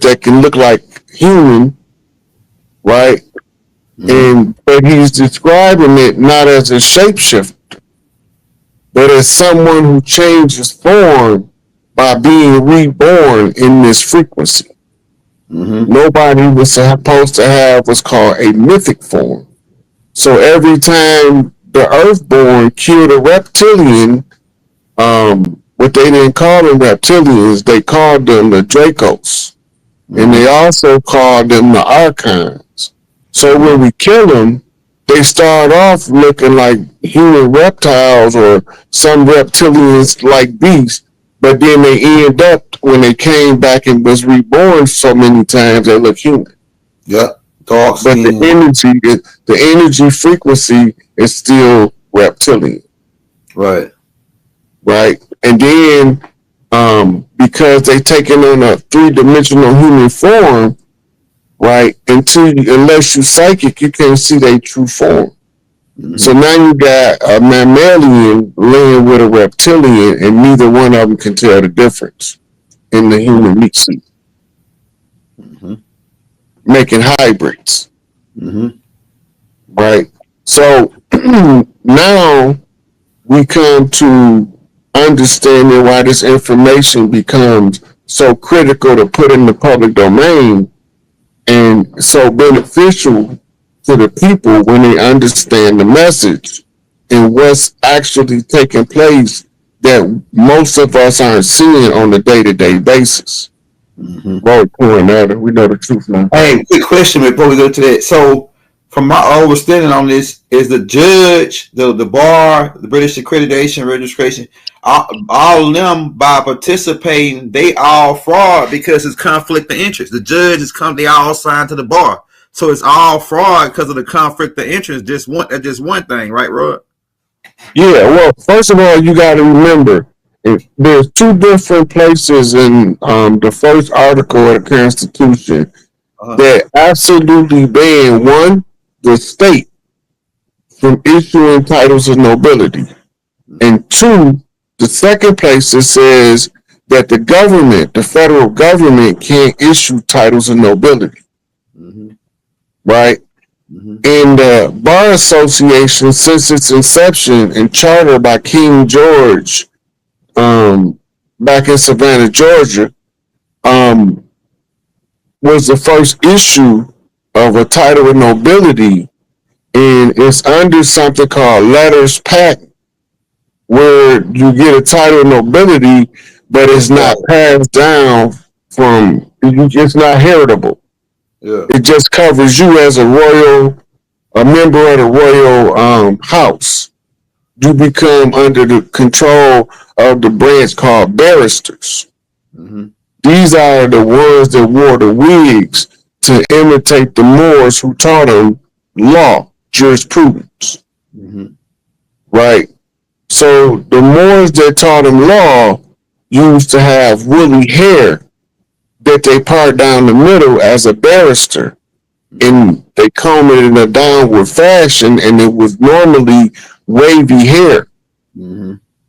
that can look like human, right? But he's describing it not as a shapeshifter, but as someone who changes form by being reborn in this frequency. Nobody was supposed to have what's called a mythic form. So every time the Earthborn killed a reptilian, what they didn't call them reptilians, they called them the Dracos. And they also called them the Archons. So when we kill them, they start off looking like human reptiles or some reptilians like beasts, but then they end up, when they came back and was reborn so many times, they look human. Yep. But the energy frequency is still reptilian. Right. Right. And then because they taking on a 3-dimensional human form, right, unless you psychic, you can't see their true form. So now you got a mammalian laying with a reptilian, and neither one of them can tell the difference in the human meat suit. Making hybrids. Right. So now we come to understanding why this information becomes so critical to put in the public domain and so beneficial to the people when they understand the message and what's actually taking place that most of us aren't seeing on a day-to-day basis. Right, we know the truth now. Hey, quick question before we go to that. So, from my understanding on this, is the judge, the bar, the British accreditation registration, all of them by participating, they all fraud because it's conflict of interest. The judge they all signed to the bar, so it's all fraud because of the conflict of interest. Just one thing, right, Rod? Yeah. Well, first of all, you got to remember there's 2 different places in the first article of the Constitution that absolutely ban, 1, the state from issuing titles of nobility, and 2, the second place that says that the government, the federal government, can't issue titles of nobility. Right? And the Bar Association, since its inception and charter by King George, back in Savannah, Georgia, was the first issue of a title of nobility, and it's under something called letters patent, where you get a title of nobility, but it's not passed down it's not heritable. It just covers you as a member of the royal house. You become under the control of the branch called barristers. These are the ones that wore the wigs to imitate the Moors who taught them law, jurisprudence. Right? So the Moors that taught them law used to have woolly hair that they part down the middle as a barrister, and they comb it in a downward fashion, and it was normally wavy hair,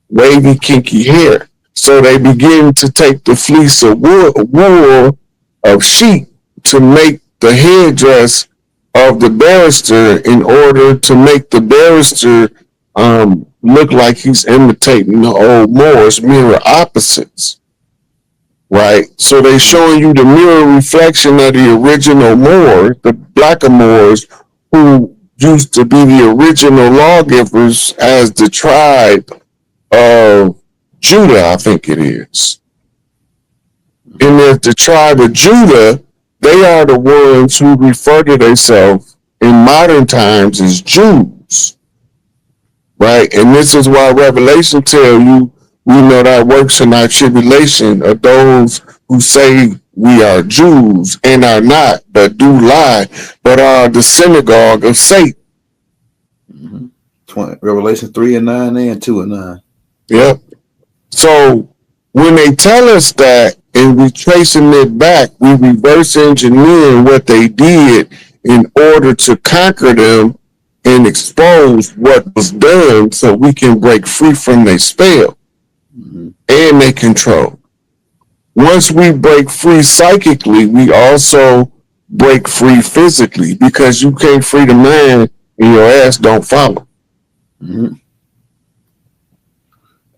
wavy, kinky hair. So they begin to take the fleece of wool of sheep to make the headdress of the barrister in order to make the barrister look like he's imitating the old Moors, mirror opposites. Right? So they showing you the mirror reflection of the original Moors, the blacker Moors, who used to be the original lawgivers as the tribe of Judah, I think it is. And if the tribe of Judah, they are the ones who refer to themselves in modern times as Jews. Right? And this is why Revelation tell you, we know that works in our tribulation of those who say we are Jews and are not, but do lie, but are the synagogue of Satan. Revelation 3:9 and 2:9. Yep. So when they tell us that and we tracing it back, we reverse engineering what they did in order to conquer them and expose what was done so we can break free from their spell and they control. once we break free psychically, we also break free physically, because you can't free the man and your ass don't follow. Mm-hmm.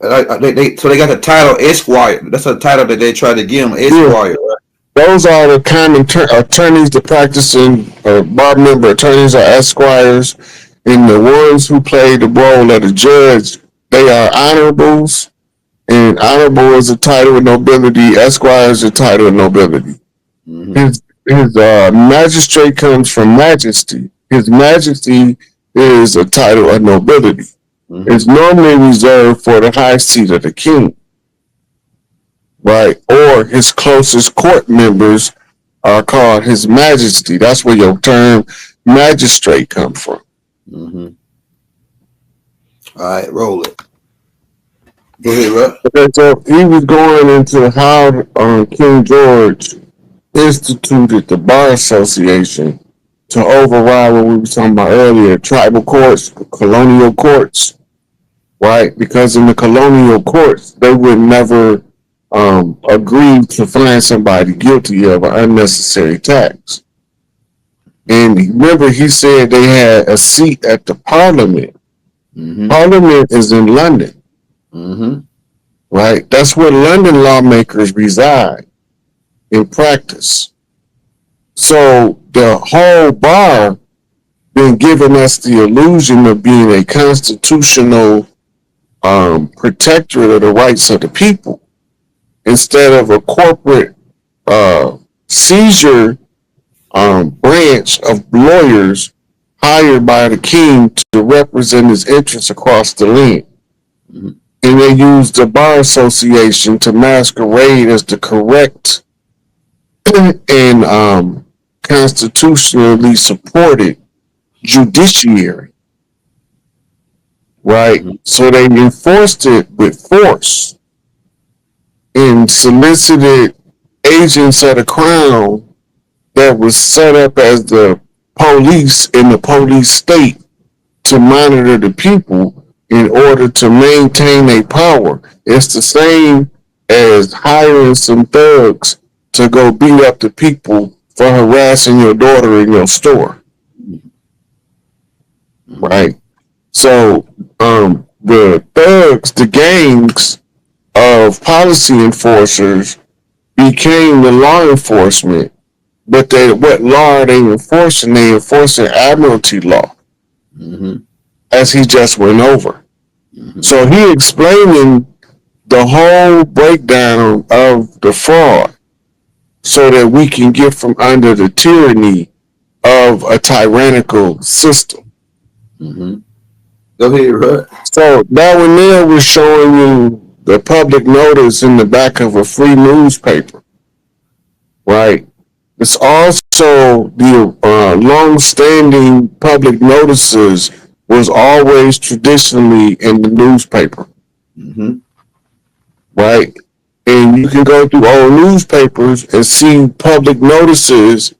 So they got the title Esquire. That's a title that they try to give them, Esquire. Yeah. Those are the kind of attorneys that practicing, bar member attorneys are esquires, and the ones who play the role of the judge, they are honorables, and honorable is a title of nobility, esquire is a title of nobility. Mm-hmm. His magistrate comes from majesty. His majesty is a title of nobility. Mm-hmm. It's normally reserved for the high seat of the king, right? Or his closest court members are called his majesty. That's where your term magistrate comes from. Mm-hmm. All right, roll it. Go ahead, Russ. Okay, so he was going into how King George instituted the Bar Association to override what we were talking about earlier, tribal courts, colonial courts, right? Because in the colonial courts, they would never agree to find somebody guilty of an unnecessary tax. And remember, he said they had a seat at the Parliament. Mm-hmm. Parliament is in London. Mm-hmm. Right? That's where London lawmakers reside in practice. So the whole bar been giving us the illusion of being a constitutional protectorate of the rights of the people, instead of a corporate seizure branch of lawyers hired by the king to represent his interests across the land. Mm-hmm. And they used the Bar Association to masquerade as the correct and constitutionally supported judiciary, right? Mm-hmm. So they enforced it with force and solicited agents of the crown that was set up as the police in the police state to monitor the people in order to maintain their power. It's the same as hiring some thugs to go beat up the people for harassing your daughter in your store. Right? So the thugs, the gangs of policy enforcers became the law enforcement. But what law are they enforcing? They enforcing admiralty law. Mm-hmm. As he just went over. Mm-hmm. So he explaining the whole breakdown of the fraud so that we can get from under the tyranny of a tyrannical system. Mm-hmm. Go ahead, Rod. So that one there was showing you the public notice in the back of a free newspaper, right? It's also the long-standing public notices was always traditionally in the newspaper, mm-hmm. right? And you can go through old newspapers and see public notices,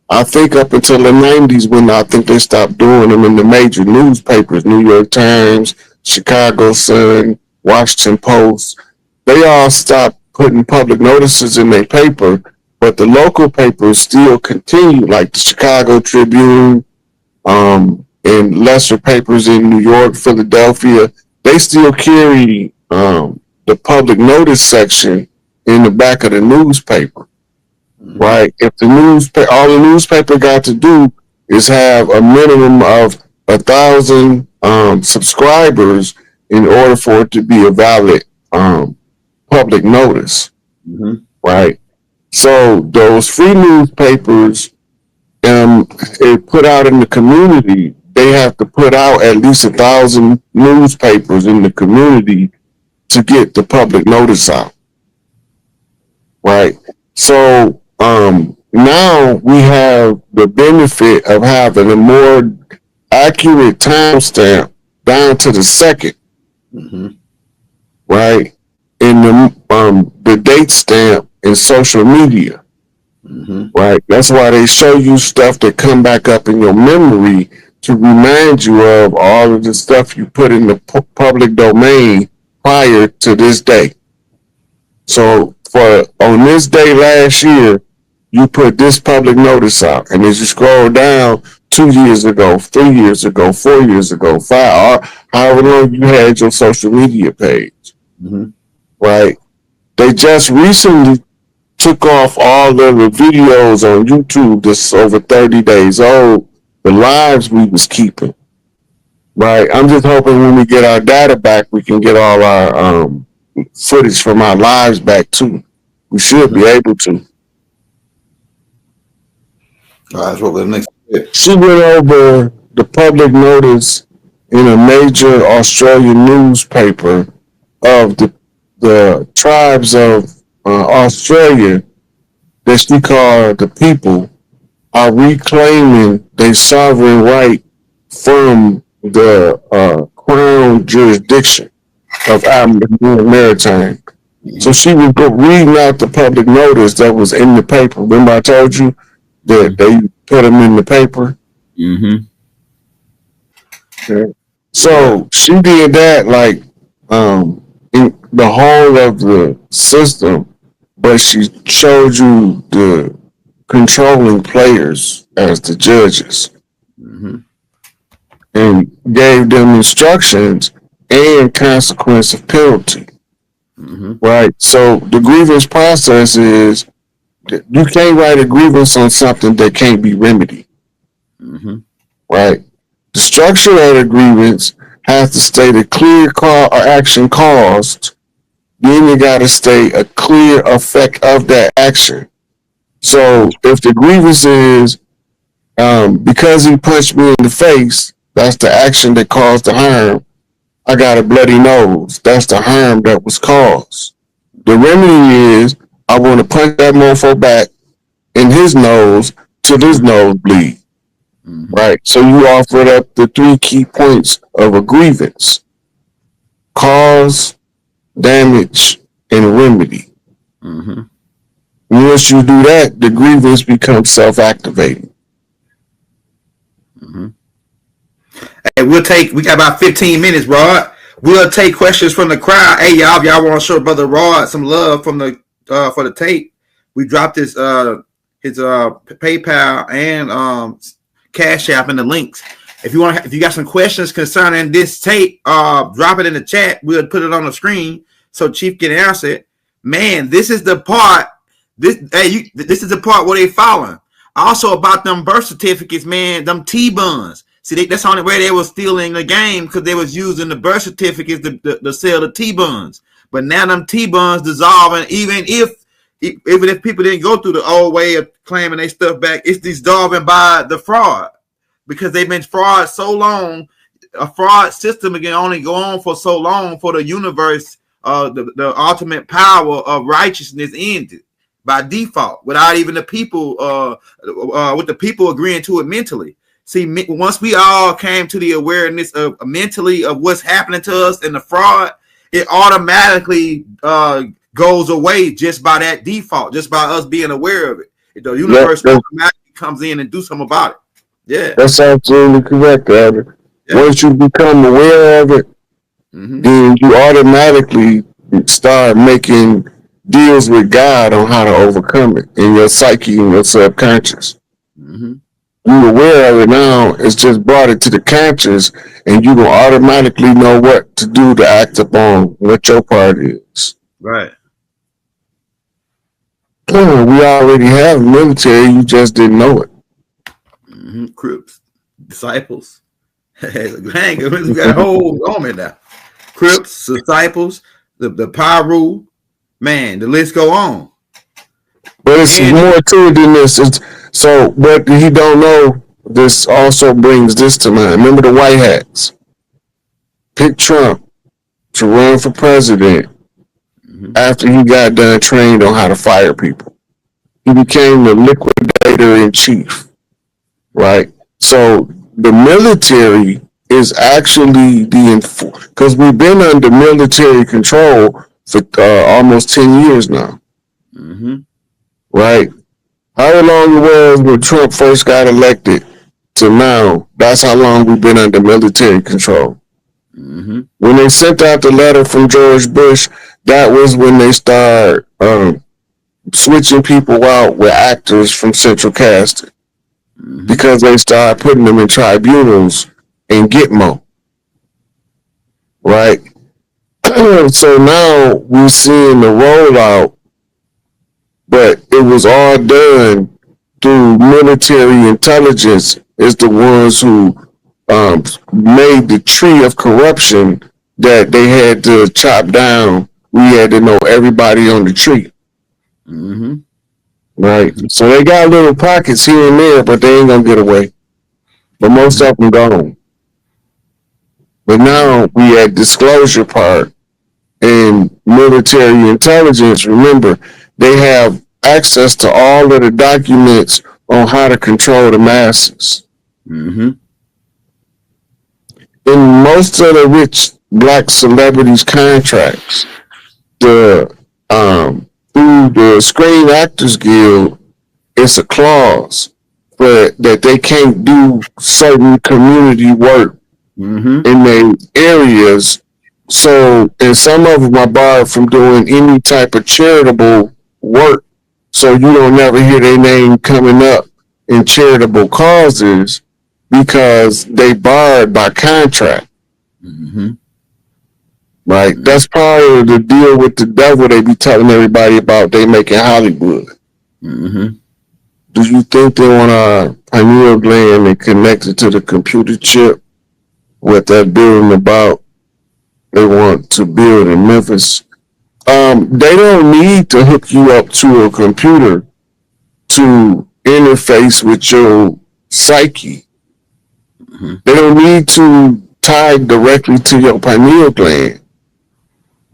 I think up until the 90s, when I think they stopped doing them in the major newspapers, New York Times, Chicago Sun, Washington Post. They all stopped putting public notices in their paper, but the local papers still continue, like the Chicago Tribune, and lesser papers in New York, Philadelphia. They still carry the public notice section in the back of the newspaper, mm-hmm. right? If the all the newspaper got to do is have a minimum of 1,000 subscribers in order for it to be a valid public notice, mm-hmm. right? So those free newspapers, it put out in the community, they have to put out at least 1,000 newspapers in the community to get the public notice out, right? So now we have the benefit of having a more accurate timestamp down to the second, mm-hmm. right? In the date stamp in social media, mm-hmm. right? That's why they show you stuff that come back up in your memory to remind you of all of the stuff you put in the public domain prior to this day. So for on this day last year, you put this public notice out, and as you scroll down, 2 years ago, 3 years ago, 4 years ago, five, or however long you had your social media page, right? They just recently took off all of the videos on YouTube that's over 30 days old, the lives we was keeping, right? I'm just hoping when we get our data back, we can get all our footage from our lives back too. We should be able to. That's what the next. She went over the public notice in a major Australian newspaper of the tribes of Australia that she called the people are reclaiming their sovereign right from the crown jurisdiction of Maritime. So she was reading out the public notice that was in the paper. Remember I told you that they put them in the paper? Mm-hmm. Okay. So she did that like in the whole of the system, but she showed you the controlling players as the judges and gave them instructions and consequence of penalty. Right. So the grievance process is you can't write a grievance on something that can't be remedied. Right. The structure of the grievance has to state a clear call or action caused. Then you got to state a clear effect of that action. So if the grievance is because he punched me in the face, that's the action that caused the harm. I got a bloody nose. That's the harm that was caused. The remedy is I want to punch that mofo back in his nose till his nose bleed. Right. So you offered up the 3 key points of a grievance: cause, damage, and remedy. Once you do that, the grievance becomes self-activating. Hey, we got about 15 minutes, Rod. We'll take questions from the crowd. Hey, y'all, if y'all want to show Brother Rod some love from the for the tape, we dropped his PayPal and Cash App in the links. If you got some questions concerning this tape, drop it in the chat. We'll put it on the screen so Chief can answer it. Man, this is the part. This is the part where they following. Also about them birth certificates, man. Them T-buns. See, that's the only way they was stealing the game, because they was using the birth certificates to sell the T-buns. But now them T-buns dissolving, even if people didn't go through the old way of claiming their stuff back, it's dissolving by the fraud, because they've been fraud so long. A fraud system can only go on for so long for the universe. The ultimate power of righteousness ended by default, without even the people, with the people agreeing to it mentally. See, once we all came to the awareness of mentally of what's happening to us and the fraud, it automatically goes away just by that default, just by us being aware of it. The universe automatically comes in and do something about it. Yeah, that's absolutely correct, Albert. Yeah. Once you become aware of it, then you automatically start making deals with God on how to overcome it in your psyche and your subconscious. You're aware of it now, it's just brought it to the conscious, and you will automatically know what to do to act upon what your part is. Right. We already have military, you just didn't know it. Crips, disciples. Hang, we got a whole army now. Crips, disciples, the Pyru, man, the list go on. But it's more to it than this. So what he don't know, this also brings this to mind. Remember the white hats? Pick Trump to run for president after he got done trained on how to fire people. He became the liquidator in chief, right? So the military is actually because we've been under military control for almost 10 years now. Right? How long it was when Trump first got elected to now, that's how long we've been under military control. When they sent out the letter from George Bush that was when they start switching people out with actors from central casting because they start putting them in tribunals and Gitmo, right? So now we're seeing the rollout, but it was all done through military intelligence. Is the ones who made the tree of corruption that they had to chop down. We had to know everybody on the tree. Right. So they got little pockets here and there, but they ain't gonna get away. But most of them gone. But now we at disclosure part and military intelligence. Remember, they have access to all of the documents on how to control the masses. In most of the rich black celebrities' contracts, the through the Screen Actors Guild, it's a clause but that they can't do certain community work in their areas. So, and some of them are barred from doing any type of charitable work. So you don't never hear their name coming up in charitable causes because they barred by contract. Right? That's part of the deal with the devil they be telling everybody about they making Hollywood. Do you think they want a pineal gland and connect it to the computer chip? What they're building about, they want to build in Memphis. They don't need to hook you up to a computer to interface with your psyche. They don't need to tie directly to your pineal gland.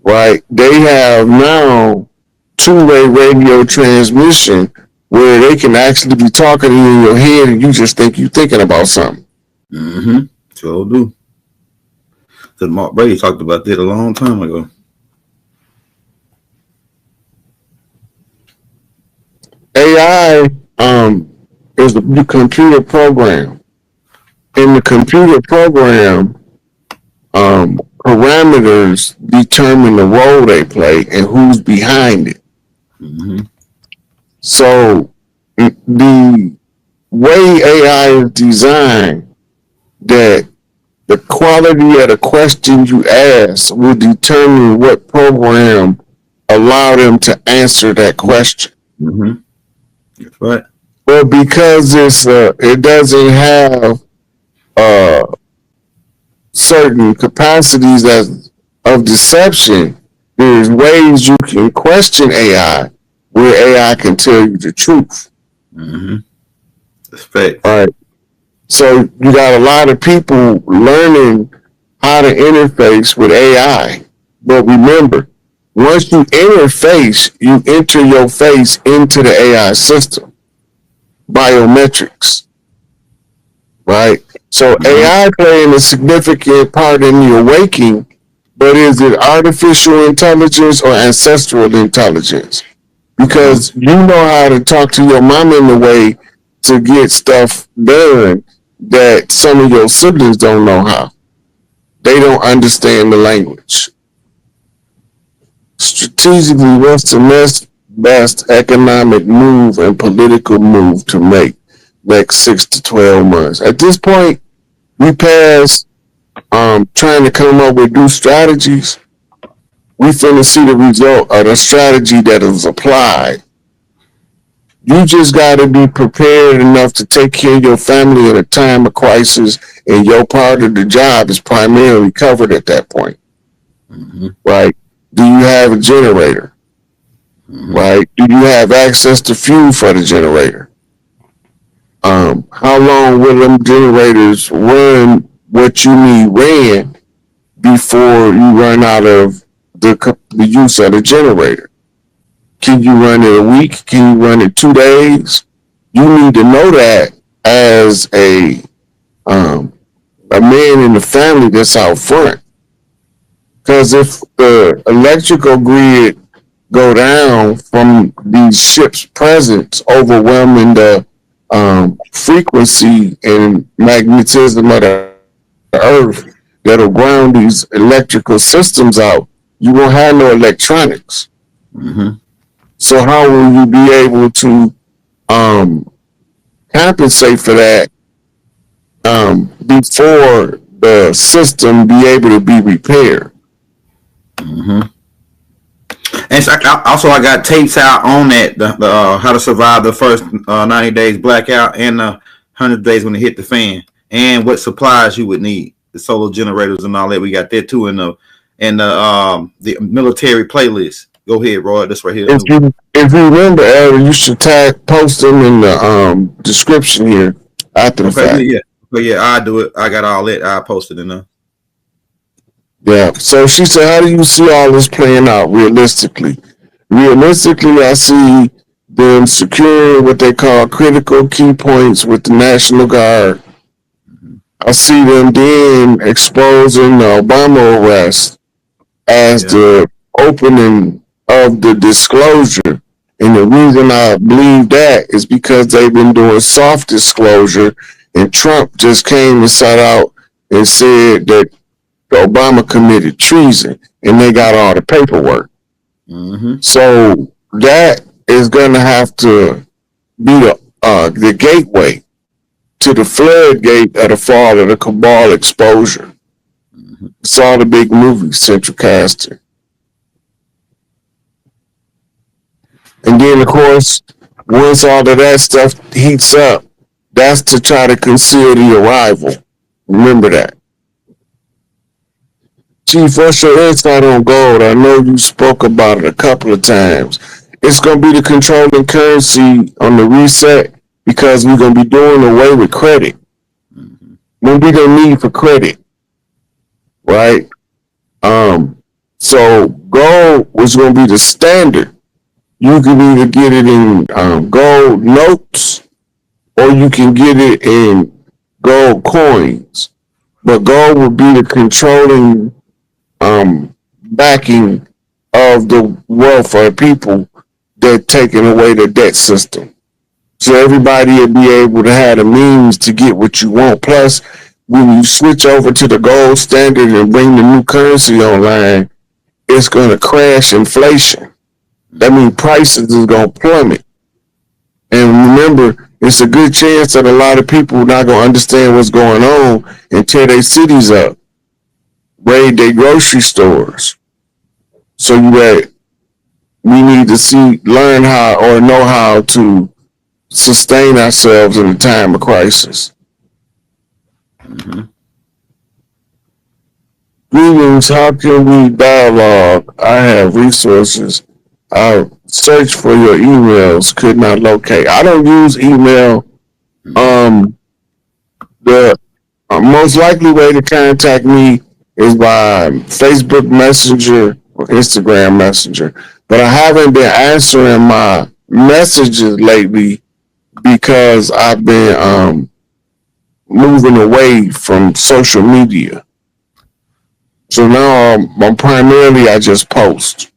Right? They have now two-way radio transmission where they can actually be talking to you in your head and you just think you're thinking about something. Sure do. Because Mark Brady talked about that a long time ago. AI is the computer program. In the computer program, parameters determine the role they play and who's behind it. So the way AI is designed, that the quality of the question you ask will determine what program allow them to answer that question. That's right. Well, because it doesn't have certain capacities of deception, there's ways you can question AI where AI can tell you the truth. That's fact. All right. So you got a lot of people learning how to interface with AI. But remember, once you interface, you enter your face into the AI system. Biometrics. Right? So AI playing a significant part in the awakening, but is it artificial intelligence or ancestral intelligence? Because you know how to talk to your mom in a way to get stuff done that some of your siblings don't know how. They don't understand the language. Strategically, what's the best economic move and political move to make next 6 to 12 months? At this point, we passed trying to come up with new strategies. We finna see the result of the strategy that is applied. You just got to be prepared enough to take care of your family in a time of crisis, and your part of the job is primarily covered at that point. Right? Do you have a generator? Right? Do you have access to fuel for the generator? How long will them generators run what you need ran before you run out of the use of the generator? Can you run it a week? Can you run it 2 days? You need to know that as a man in the family that's out front. Because if the electrical grid go down from these ships' presence overwhelming the frequency and magnetism of the earth that'll ground these electrical systems out, you won't have no electronics. Mm-hmm. So how will you be able to compensate for that before the system be able to be repaired? Mm-hmm. And so I got tapes out on that the how to survive the first 90 days blackout and 100 days when it hit the fan, and what supplies you would need, the solar generators and all that. We got that too in the military playlist. Go ahead, Roy. This right here. If you remember, Aaron, you should post them in the description here after the Okay, fact. yeah. But yeah, I do it. I got all that. I posted in there. Yeah. So she said, how do you see all this playing out realistically? Realistically, I see them securing what they call critical key points with the National Guard. I see them then exposing the Obama arrest as the opening of the disclosure. And the reason I believe that is because they've been doing soft disclosure, and Trump just came and sat out and said that Obama committed treason, and they got all the paperwork. Mm-hmm. So that is going to have to be the gateway to the floodgate of the fall of the cabal exposure. Mm-hmm. It's all the big movies, Central Casting. And then, of course, once all of that stuff heats up, that's to try to conceal the arrival. Remember that. Chief, what's your insight on gold? I know you spoke about it a couple of times. It's going to be the controlling currency on the reset because we're going to be doing away with credit. Mm-hmm. When we don't need for credit, right? So gold was going to be the standard. You can either get it in gold notes or you can get it in gold coins. But gold will be the controlling backing of the welfare people that taking away the debt system. So everybody will be able to have the means to get what you want. Plus, when you switch over to the gold standard and bring the new currency online, it's going to crash inflation. That means prices is going to plummet. And remember, it's a good chance that a lot of people are not going to understand what's going on and tear their cities up, raid their grocery stores. So we need to learn how or know how to sustain ourselves in a time of crisis. Mm-hmm. Greetings, how can we dialogue? I have resources. I searched for your emails, could not locate. I don't use email. The most likely way to contact me is by Facebook Messenger or Instagram Messenger. But I haven't been answering my messages lately because I've been moving away from social media. So now I'm primarily I just post.